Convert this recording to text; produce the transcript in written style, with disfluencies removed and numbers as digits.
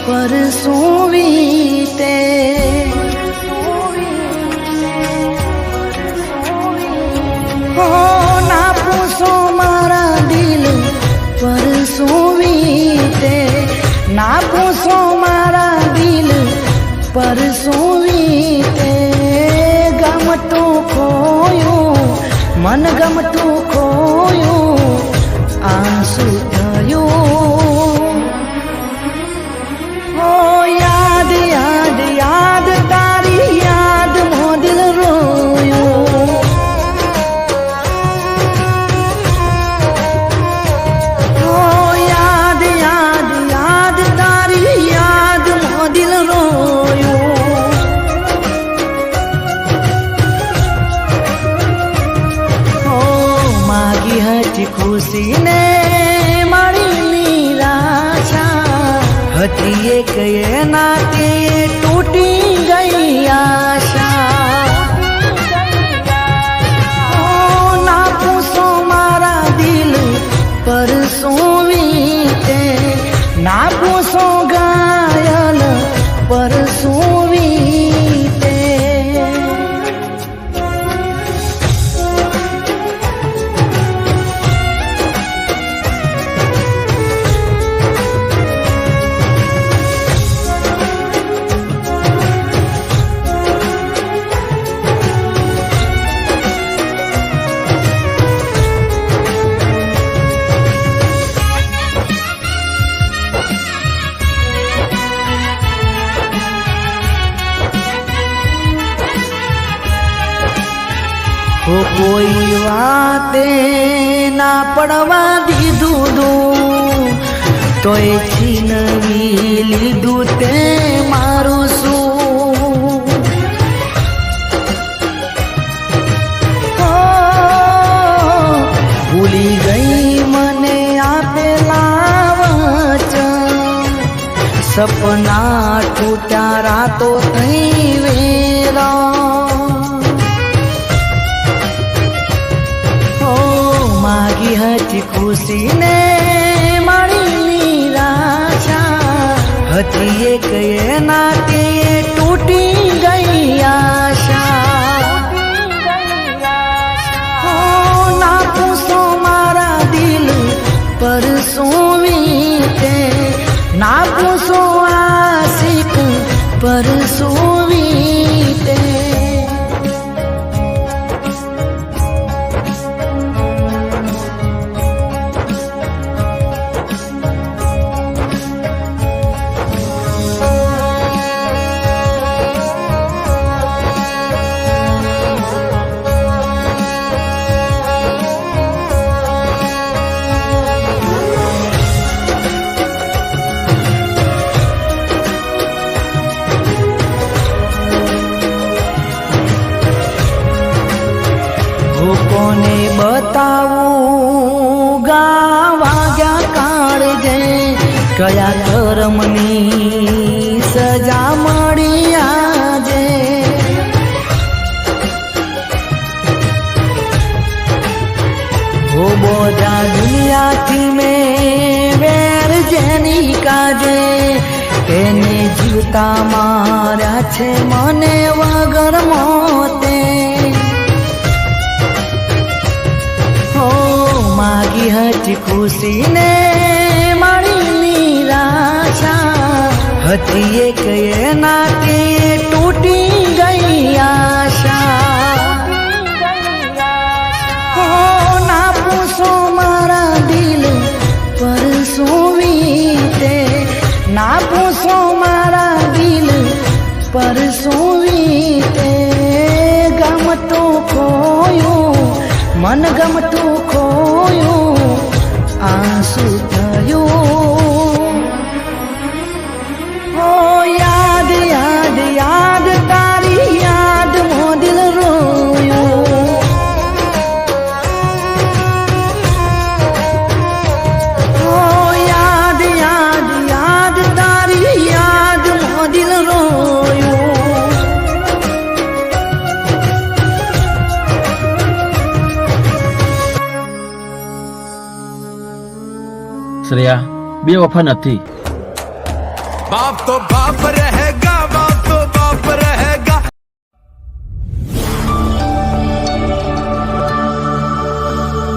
પરસું વીતે હો ના પૂછો મારા દિલ પરસું વીતે ના પૂછો મારા દિલ પરસું વીતે ગમતું ખોયું મન ગમતું ખોયું આંસુ થયું ઓ યાદ યાદ યાદ તારી યાદ મો દિલ રોયું ઓ યાદ યાદ યાદ તારી યાદ મો દિલ રોયું ઓ માગી હતી ખુશીને મારી નિરાશા હતી એક એના તે તૂટી ગઈ આશા ઓ ના પૂછો મારા દિલ પરસું વીતે ના પૂછો ઘાયલ પરસું વીતે કોઈ વાતે ના પડવા દીધું દું તોય છીનવી લીધું તે મારું શું ભૂલી ગઈ મને આપેલા વચન સપના તૂટ્યા રાતો થઈ વેરા માગી હતી ખુશીને મારી નિરાશા હતી એક એના તે તૂટી ગઈ આશા હો ના પૂછો મારા દિલ પરસું વીતે ના પૂછો આશિક પરસું વીતે કોને બતાવું ગાવા ગયા કાળજે કયા કર્મની સજા મળી આજે હો બોધા દુનિયાથી મેં વેર જેની કાજે એને જીવતા માર્યા છે મને વગર મોતે માગી હતી ખુશીને મારી નિરાશા હતી એક એના તે તૂટી ગઈ આશા હો ના પૂછો મારા દિલ પરસું વીતે ના પૂછો મારા દિલ પરસું વીતે ગમતું ખોયું મન ગમતું ખોયું આંસુ થયું ઓ યાદ યાદ યાદ તારી યાદ મો દિલ રોયું ઓ યાદ યાદ યાદ તારી યાદ મો દિલ રોયું શ્રેયા બે વફા નથી. बाप तो बाप रहेगा